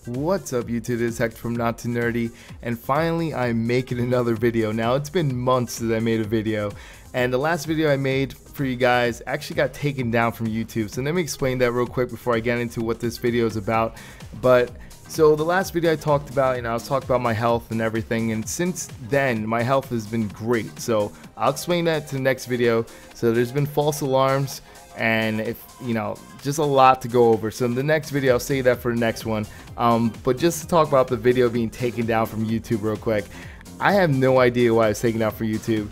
What's up YouTube, this is Hector from Not Too Nerdy, and finally I'm making another video. Now it's been months since I made a video, and the last video I made for you guys actually got taken down from YouTube. So let me explain that real quick before I get into what this video is about. So the last video I talked about, I was talking about my health and everything, and since then my health has been great. So I'll explain that to the next video. So there's been false alarms, and if just a lot to go over. So in the next video I'll save that for the next one. But just to talk about the video being taken down from YouTube real quick, I have no idea why I was taken down from YouTube.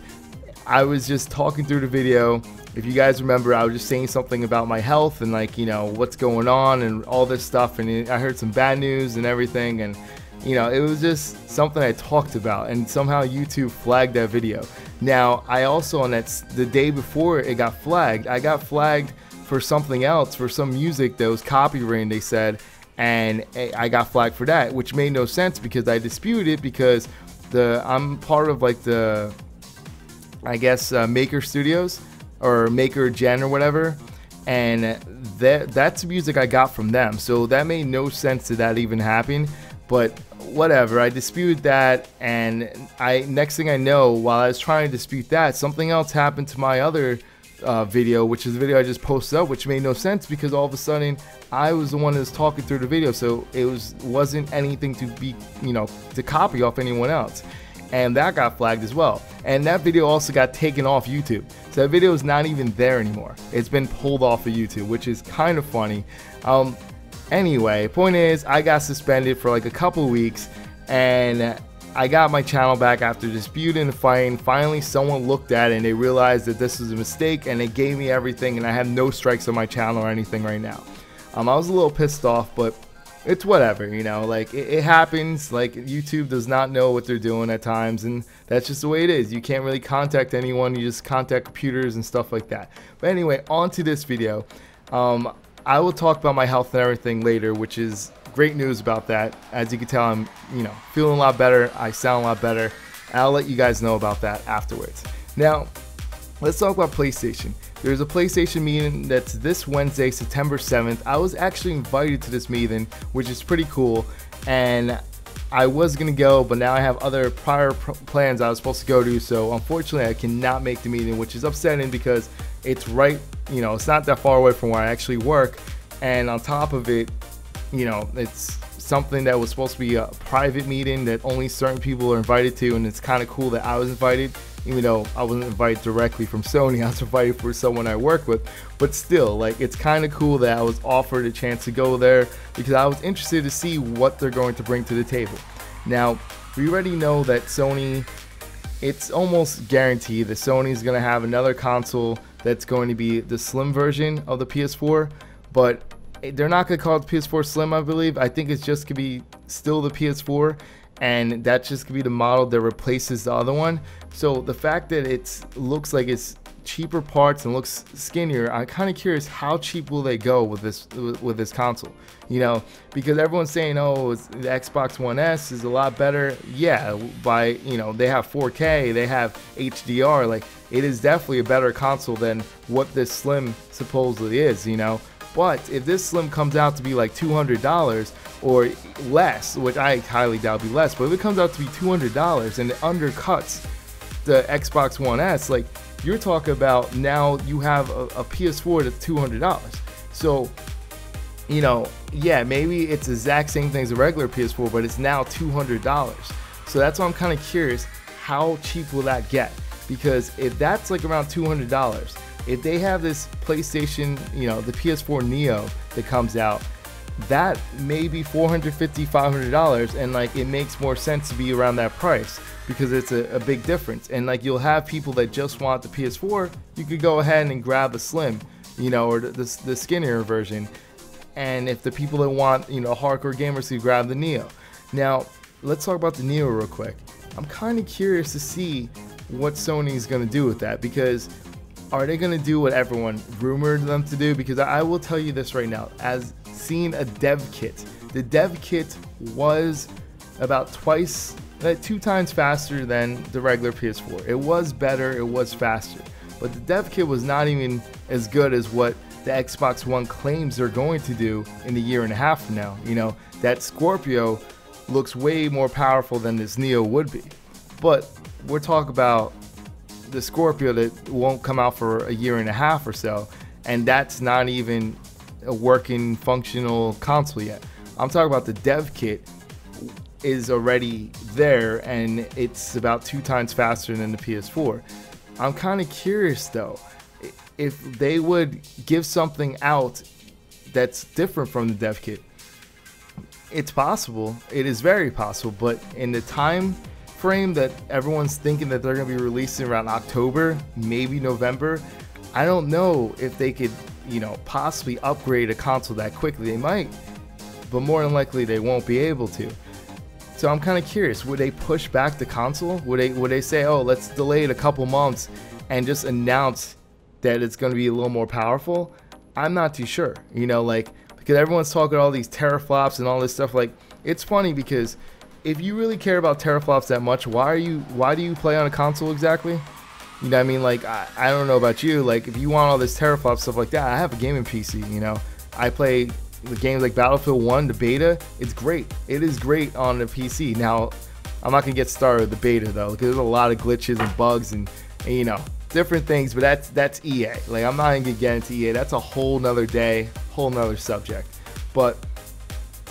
I was just talking through the video. If you guys remember, I was just saying something about my health and what's going on and all this stuff, and I heard some bad news and everything, and it was just something I talked about, and somehow YouTube flagged that video. Now I also, on the day before it got flagged, I got flagged for something else, for some music that was copyrighted, they said, and I got flagged for that, which made no sense because I disputed it, because I'm part of the Maker Studios or Maker Gen or whatever, and that's music I got from them, so that made no sense that even happened. But whatever, I disputed that, and next thing I know, while I was trying to dispute that, something else happened to my other video, which is the video I just posted up, which made no sense because all of a sudden I was the one that was talking through the video, so it wasn't anything to be to copy off anyone else, and that got flagged as well. And that video also got taken off YouTube, so that video is not even there anymore. It's been pulled off of YouTube, which is kind of funny. Anyway, point is, I got suspended for a couple weeks, and I got my channel back after disputing and fighting. Finally someone looked at it and they realized that this was a mistake, and they gave me everything, and I have no strikes on my channel or anything right now. I was a little pissed off, but it's whatever, it happens. YouTube does not know what they're doing at times, and that's just the way it is. You can't really contact anyone, you just contact computers and stuff like that. But anyway, on to this video. I will talk about my health and everything later, which is great news about that. As you can tell, I'm feeling a lot better, I sound a lot better, and I'll let you guys know about that afterwards. Now let's talk about PlayStation. There's a PlayStation meeting that's this Wednesday, September 7th. I was actually invited to this meeting, which is pretty cool, and I was gonna go, but now I have other prior plans I was supposed to go to, so unfortunately I cannot make the meeting, which is upsetting because it's right, it's not that far away from where I actually work, and on top of it, it's something that was supposed to be a private meeting that only certain people are invited to, and it's kind of cool that I was invited, even though I wasn't invited directly from Sony. I was invited for someone I work with, but still, it's kind of cool that I was offered a chance to go there because I was interested to see what they're going to bring to the table. Now, we already know that Sony, it's almost guaranteed that Sony is going to have another console that's going to be the slim version of the PS4, but they're not going to call it the PS4 Slim, I believe. I think it's just going to be still the PS4, and that's just going to be the model that replaces the other one. So the fact that it looks like it's cheaper parts and looks skinnier, I'm kind of curious how cheap will they go with this console, because everyone's saying, oh, the Xbox One S is a lot better. Yeah, they have 4K, they have HDR, it is definitely a better console than what this Slim supposedly is, But if this Slim comes out to be $200 or less, which I highly doubt will be less, but if it comes out to be $200 and it undercuts the Xbox One S, you're talking about now you have a PS4 that's $200. So, yeah, maybe it's the exact same thing as a regular PS4, but it's now $200. So that's why I'm kind of curious, how cheap will that get? Because if that's around $200, if they have this PlayStation, the PS4 Neo that comes out, that may be $450, $500, and it makes more sense to be around that price because it's a big difference. And you'll have people that just want the PS4, you could go ahead and grab the Slim, or the skinnier version. And if the people that want, hardcore gamers, you grab the Neo. Now let's talk about the Neo real quick. I'm kind of curious to see what Sony's gonna do with that, because are they going to do what everyone rumored them to do? Because I will tell you this right now, as seen a dev kit, the dev kit was about 2 times faster than the regular PS4. It was better, it was faster. but the dev kit was not even as good as what the Xbox One claims they're going to do in a year and a half from now. You know, that Scorpio looks way more powerful than this Neo would be. But we're talking about the Scorpio that won't come out for a year and a half or so, and that's not even a working, functional console yet. I'm talking about the dev kit is already there, and it's about 2 times faster than the PS4. I'm kind of curious though, if they would give something out that's different from the dev kit. It's possible, it is very possible, but in the time frame that everyone's thinking that they're going to be releasing around October, maybe November, I don't know if they could, you know, possibly upgrade a console that quickly. They might, but more than likely they won't be able to. So I'm kind of curious, would they push back the console? Would they say, oh, let's delay it a couple months and just announce that it's going to be a little more powerful? I'm not too sure, you know, like, because everyone's talking all these teraflops and all this stuff. Like, it's funny because if you really care about teraflops that much, why do you play on a console exactly? You know what I mean? Like, I don't know about you, like, if you want all this teraflop stuff like that, I have a gaming PC, you know. I play the games like Battlefield 1, the beta. It's great. It is great on the PC. Now, I'm not gonna get started with the beta though, because there's a lot of glitches and bugs and you know, different things, but that's EA. Like, I'm not even gonna get into EA. That's a whole nother day, whole nother subject. But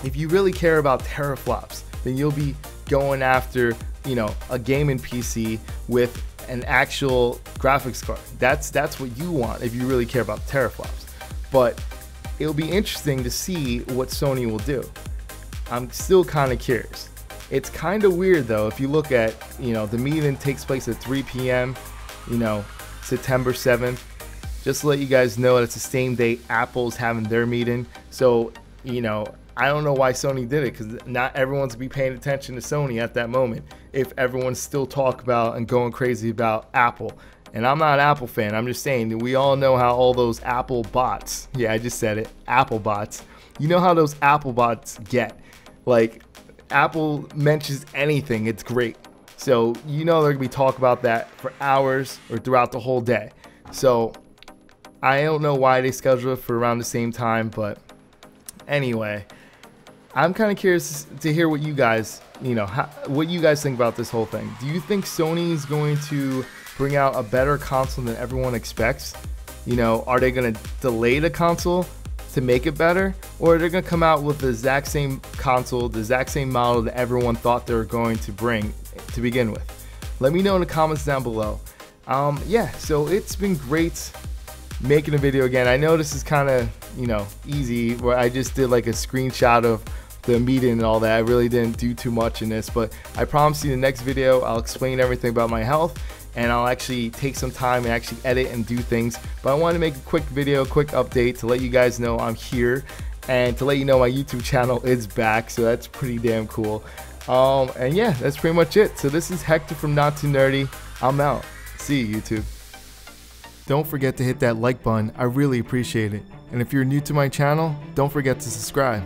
if you really care about teraflops, then you'll be going after, you know, a gaming PC with an actual graphics card. That's what you want if you really care about teraflops. But it'll be interesting to see what Sony will do. I'm still kind of curious. It's kind of weird though, if you look at, you know, the meeting takes place at 3 p.m., you know, September 7th. Just to let you guys know, it's the same day Apple's having their meeting. So, you know, I don't know why Sony did it, because not everyone's gonna be paying attention to Sony at that moment if everyone's still talking about and going crazy about Apple. And I'm not an Apple fan. I'm just saying that we all know how all those Apple bots, yeah, I just said it, Apple bots. You know how those Apple bots get. Like, Apple mentions anything, it's great. So you know they're gonna be talking about that for hours or throughout the whole day. So I don't know why they schedule it for around the same time, but anyway, I'm kind of curious to hear what you guys, you know, what you guys think about this whole thing. Do you think Sony is going to bring out a better console than everyone expects? You know, are they going to delay the console to make it better, or are they going to come out with the exact same console, the exact same model that everyone thought they were going to bring to begin with? Let me know in the comments down below. Yeah, so it's been great making a video again. I know this is kind of, you know, easy, where I just did like a screenshot of the meeting and all that. I really didn't do too much in this, but I promise you the next video I'll explain everything about my health, and I'll actually take some time and actually edit and do things. But I wanted to make a quick video, quick update to let you guys know I'm here, and to let you know my YouTube channel is back, so that's pretty damn cool. And yeah, that's pretty much it. So this is Hector from Not Too Nerdy. I'm out. See you, YouTube. Don't forget to hit that like button. I really appreciate it. And if you're new to my channel, don't forget to subscribe.